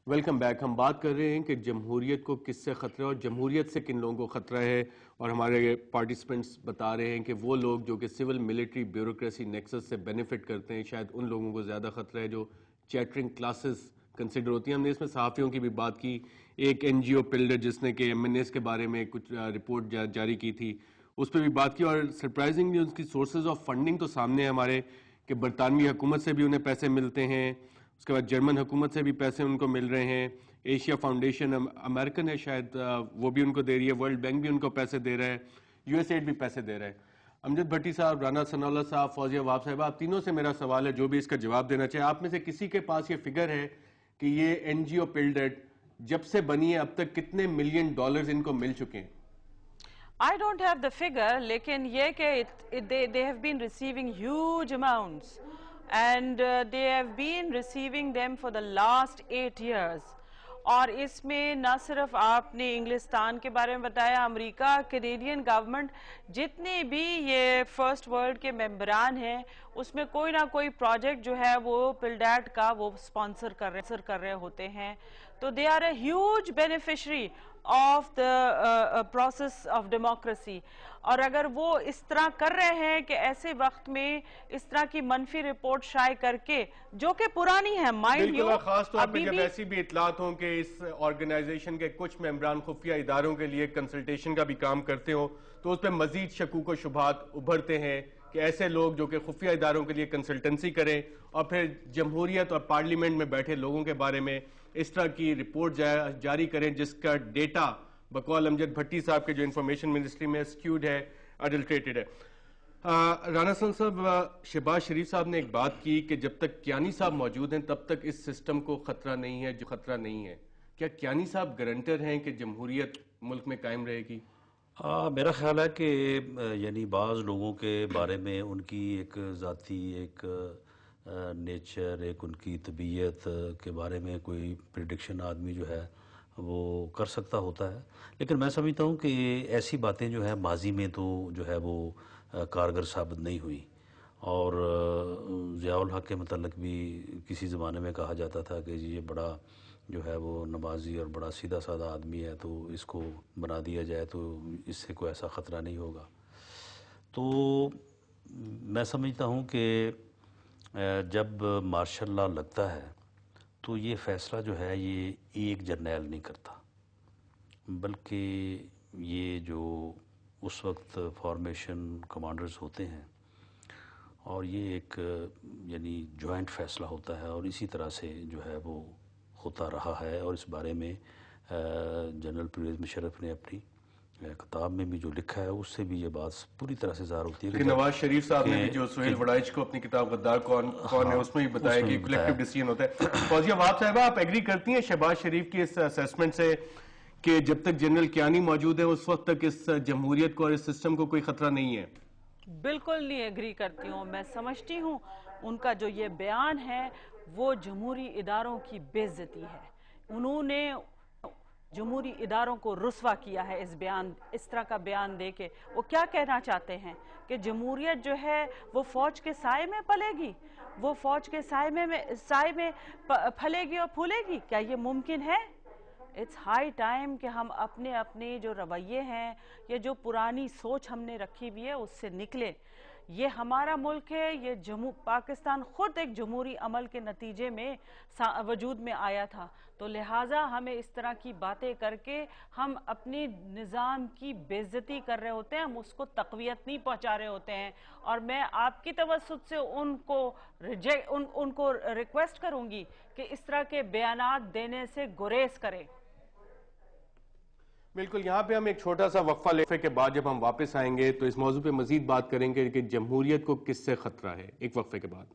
Welcome back. ہم بات کر رہے ہیں کہ جمہوریت کو کس سے خطرہ ہے اور جمہوریت سے کن لوگوں کو خطرہ ہے، اور ہمارے پارٹیسپنٹس بتا رہے ہیں کہ وہ لوگ جو کہ سول ملٹری بیوروکریسی نیکسس سے بینیفٹ کرتے ہیں شاید ان لوگوں کو زیادہ خطرہ ہے جو چیٹرنگ کلاسز کنسیڈر ہوتی ہیں. ہم نے اس میں صحافیوں کی بھی بات کی. ایک این جی او پلڈر جس نے کہ MNAs کے بارے میں کچھ رپورٹ جاری کی تھی اس پہ بھی بات کی، اور سرپرائزنگلی اس کی سورسز آف فنڈنگ تو سامنے ہے ہمارے کہ برطانوی حکومت سے بھی انہیں پیسے ملتے ہیں، اس کے بعد جرمن حکومت سے بھی پیسے ان کو مل رہے ہیں، ایشیا فاؤنڈیشن امریکن ہے شاید وہ بھی ان کو دے رہی ہے، ورلڈ بینک بھی ان کو پیسے دے رہا ہے، USAID بھی پیسے دے رہا ہے. امجد بھٹی صاحب، رانا ثناء اللہ صاحب، فوزیہ وہاب صاحبہ، آپ تینوں سے میرا سوال ہے، جو بھی اس کا جواب دینا چاہے. آپ میں سے کسی کے پاس یہ فگر ہے کہ یہ این جی او پلڈیٹ جب سے بنی ہے اب تک کتنے ملین ڈالرز ان کو مل چکے ہیں؟ I don't have the figure, لیکن یہ کہ they have been receiving huge amounts and they have been receiving them for the last 8 years. اور اس میں نہ صرف آپ نے انگلستان کے بارے میں بتایا، امریکہ، کینیڈین گورنمنٹ، جتنے بھی یہ فرسٹ ورلڈ کے ممبران ہیں اس میں کوئی نہ کوئی پروجیکٹ جو ہے وہ پلڈیٹ کا وہ سپانسر کر رہے ہوتے ہیں. تو they are a huge beneficiary of the process of democracy. اور اگر وہ اس طرح کر رہے ہیں کہ ایسے وقت میں اس طرح کی منفی رپورٹ شائع کر کے جو کہ پرانی ہے مائنڈ یو، بالکل، خاص طور پہ جب ایسی بھی اطلاعات ہوں کہ اس آرگنائزیشن کے کچھ ممبران خفیہ اداروں کے لیے کنسلٹیشن کا بھی کام کرتے ہوں تو اس پہ مزید شکوک و شبہات ابھرتے ہیں کہ ایسے لوگ جو کہ خفیہ اداروں کے لیے کنسلٹنسی کریں اور پھر جمہوریت اور پارلیمنٹ میں بیٹھے لوگوں کے بارے میں اس طرح کی رپورٹ جاری کریں جس کا ڈیٹا بقول امجد بھٹی صاحب کے جو انفارمیشن منسٹری میں اسکیوڈ ہے، اڈلٹریٹڈ ہے. رانا ثناء صاحب، شہباز شریف صاحب نے ایک بات کی کہ جب تک کیانی صاحب موجود ہیں تب تک اس سسٹم کو خطرہ نہیں ہے، جو خطرہ نہیں ہے. کیا کیانی صاحب گارنٹر ہیں کہ جمہوریت ملک میں قائم رہے گی؟ میرا خیال ہے کہ یعنی بعض لوگوں کے بارے میں ان کی ایک ذاتی ایک نیچر، ایک ان کی طبیعت کے بارے میں کوئی پریڈکشن آدمی جو ہے وہ کر سکتا ہوتا ہے، لیکن میں سمجھتا ہوں کہ ایسی باتیں جو ہے ماضی میں تو جو ہے وہ کارگر ثابت نہیں ہوئی. اور ضیاء الحق کے متعلق بھی کسی زمانے میں کہا جاتا تھا کہ یہ بڑا جو ہے وہ نمازی اور بڑا سیدھا سادہ آدمی ہے تو اس کو بنا دیا جائے تو اس سے کوئی ایسا خطرہ نہیں ہوگا. تو میں سمجھتا ہوں کہ جب مارشل لا لگتا ہے تو یہ فیصلہ جو ہے یہ ایک جرنیل نہیں کرتا، بلکہ یہ جو اس وقت فارمیشن کمانڈرز ہوتے ہیں اور یہ ایک یعنی جوائنٹ فیصلہ ہوتا ہے، اور اسی طرح سے جو ہے وہ ہوتا رہا ہے. اور اس بارے میں جنرل پرویز مشرف نے اپنی کتاب میں بھی جو لکھا ہے اس سے بھی یہ بات پوری طرح سے ظاہر ہوتی ہے کہ نواز شریف صاحب نے بھی جو سہیل وڑائچ کو اپنی کتاب غدار کون ہے اس میں بھی بتایا کہ کلیکٹیو ڈیسیژن ہوتا ہے. فوزیہ وہاب صاحبہ، آپ ایگری کرتی ہیں شہباز شریف کی اس اسیسمنٹ سے کہ جب تک جنرل کیانی موجود ہے اس وقت تک اس جمہوریت کو اور اس سسٹم کو کوئی خطرہ نہیں ہے؟ بالکل نہیں ایگری کرتی ہوں. میں سمجھتی ہوں ان کا جو یہ بیان ہے وہ جمہوری اداروں کی بے عزتی ہے. انہوں نے جمہوری اداروں کو رسوا کیا ہے اس طرح کا بیان دے کے. وہ کیا کہنا چاہتے ہیں کہ جمہوریت جو ہے وہ فوج کے سائے میں پلے گی، وہ فوج کے سائے میں پھلے گی اور پھولے گی؟ کیا یہ ممکن ہے؟ اٹس ہائی ٹائم کہ ہم اپنے جو رویے ہیں یا جو پرانی سوچ ہم نے رکھی ہوئی ہے اس سے نکلے. یہ ہمارا ملک ہے، یہ پاکستان خود ایک جمہوری عمل کے نتیجے میں وجود میں آیا تھا، تو لہٰذا ہمیں اس طرح کی باتیں کر کے ہم اپنی نظام کی بے عزتی کر رہے ہوتے ہیں، ہم اس کو تقویت نہیں پہنچا رہے ہوتے ہیں. اور میں آپ کی توسط سے ان کو ریکویسٹ کروں گی کہ اس طرح کے بیانات دینے سے گریز کریں. بالکل. یہاں پہ ہم ایک چھوٹا سا وقفہ لینے کے بعد جب ہم واپس آئیں گے تو اس موضوع پہ مزید بات کریں گے کہ جمہوریت کو کس سے خطرہ ہے، ایک وقفے کے بعد.